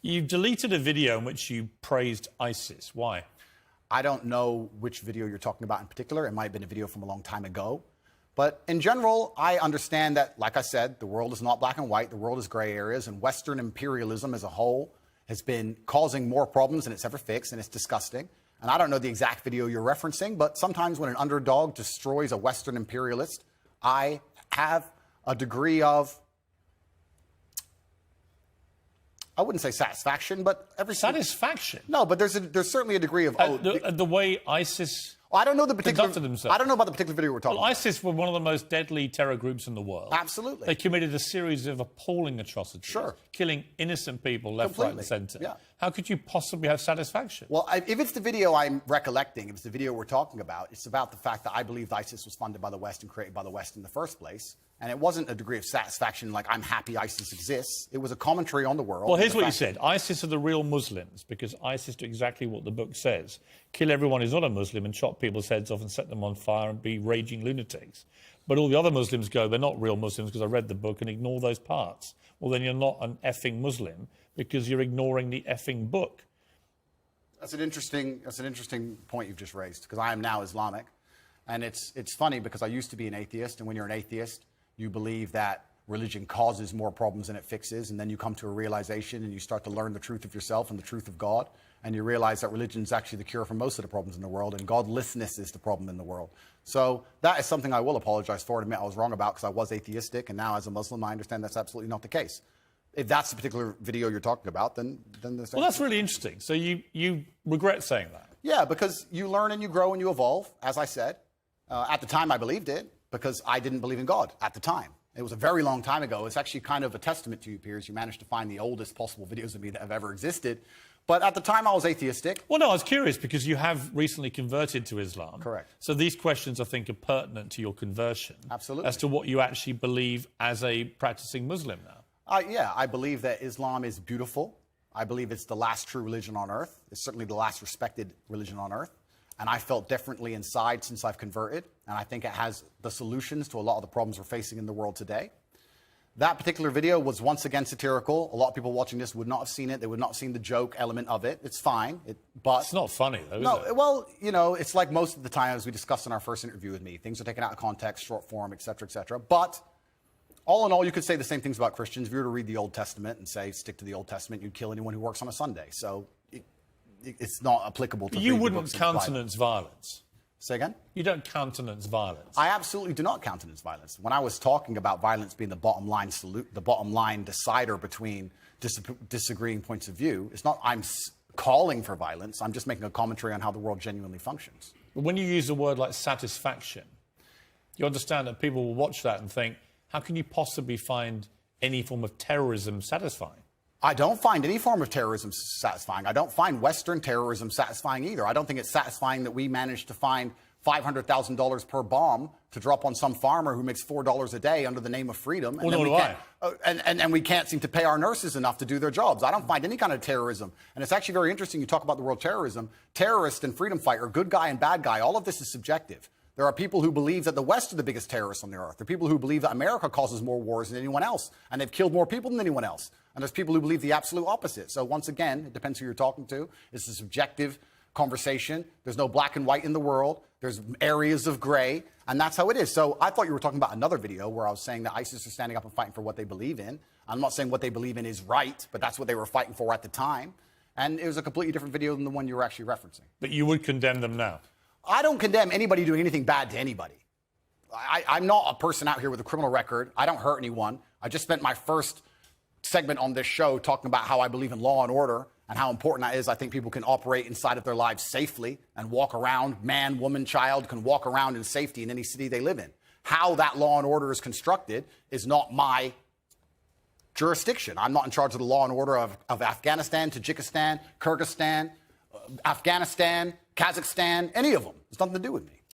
You've deleted a video in which you praised ISIS. Why? I don't know which video you're talking about in particular. It might have been a video from a long time ago. But in general, I understand that, like I said, the world is not black and white. The world is gray areas. And Western imperialism as a whole has been causing more problems than it's ever fixed. And it's disgusting. And I don't know the exact video you're referencing. But sometimes when an underdog destroys a Western imperialist, I have a degree of, I wouldn't say satisfaction, but satisfaction. No, but there's certainly a degree of the way ISIS. I don't know the particular. Conducted themselves. I don't know about the particular video we're talking about. ISIS were one of the most deadly terror groups in the world. Absolutely. They committed a series of appalling atrocities. Sure. Killing innocent people left, right, and centre. Yeah. How could you possibly have satisfaction? Well, if it's the video I'm recollecting, if it's the video we're talking about, it's about the fact that I believe ISIS was funded by the West and created by the West in the first place. And it wasn't a degree of satisfaction like I'm happy ISIS exists. It was a commentary on the world. Well, here's what you said. ISIS are the real Muslims because ISIS do exactly what the book says. Kill everyone who's not a Muslim and chop people's heads off and set them on fire and be raging lunatics. But all the other Muslims go, they're not real Muslims because I read the book and ignore those parts. Well, then you're not an effing Muslim because you're ignoring the effing book. That's an interesting point you've just raised because I am now Islamic. And it's funny because I used to be an atheist. And when you're an atheist, you believe that religion causes more problems than it fixes, and then you come to a realization and you start to learn the truth of yourself and the truth of God, and you realize that religion is actually the cure for most of the problems in the world, and godlessness is the problem in the world. So that is something I will apologize for and admit I was wrong about because I was atheistic, and now as a Muslim I understand that's absolutely not the case. If that's the particular video you're talking about, then there's... Well, that's really interesting. So you regret saying that? Yeah, because you learn and you grow and you evolve, as I said. At the time I believed it, because I didn't believe in God at the time. It was a very long time ago. It's actually kind of a testament to you, Piers. You managed to find the oldest possible videos of me that have ever existed. But at the time, I was atheistic. Well, no, I was curious because you have recently converted to Islam. Correct. So these questions, I think, are pertinent to your conversion. Absolutely. As to what you actually believe as a practicing Muslim now. Yeah, I believe that Islam is beautiful. I believe it's the last true religion on earth. It's certainly the last respected religion on earth. And I felt differently inside since I've converted. And I think it has the solutions to a lot of the problems we're facing in the world today. That particular video was once again satirical. A lot of people watching this would not have seen it. They would not have seen the joke element of it. It's fine. But it's not funny, though, is it? Well, you know, it's like most of the time, as we discussed in our first interview with me. Things are taken out of context, short form, et cetera, et cetera. But all in all, you could say the same things about Christians. If you were to read the Old Testament and say, stick to the Old Testament, you'd kill anyone who works on a Sunday. So it's not applicable to you wouldn't countenance violence. Say again? You don't countenance violence. I absolutely do not countenance violence. When I was talking about violence being the bottom line the bottom line decider between disagreeing points of view, it's not I'm calling for violence. I'm just making a commentary on how the world genuinely functions. But when you use a word like satisfaction, you understand that people will watch that and think, how can you possibly find any form of terrorism satisfying? I don't find any form of terrorism satisfying. I don't find Western terrorism satisfying either. I don't think it's satisfying that we managed to find $500,000 per bomb to drop on some farmer who makes $4 a day under the name of freedom. Well, no, do I. And we can't seem to pay our nurses enough to do their jobs. I don't find any kind of terrorism. And it's actually very interesting you talk about the word terrorism. Terrorist and freedom fighter, good guy and bad guy, all of this is subjective. There are people who believe that the West are the biggest terrorists on the earth. There are people who believe that America causes more wars than anyone else, and they've killed more people than anyone else. And there's people who believe the absolute opposite. So once again, it depends who you're talking to. It's a subjective conversation. There's no black and white in the world. There's areas of gray, and that's how it is. So I thought you were talking about another video where I was saying that ISIS are standing up and fighting for what they believe in. I'm not saying what they believe in is right, but that's what they were fighting for at the time. And it was a completely different video than the one you were actually referencing. But you would condemn them now? I don't condemn anybody doing anything bad to anybody. I'm not a person out here with a criminal record. I don't hurt anyone. I just spent my first segment on this show talking about how I believe in law and order and how important that is. I think people can operate inside of their lives safely and walk around, man, woman, child, can walk around in safety in any city they live in. How that law and order is constructed is not my jurisdiction. I'm not in charge of the law and order of Afghanistan, Tajikistan, Kyrgyzstan, Afghanistan, Kazakhstan, any of them. It's nothing to do with me.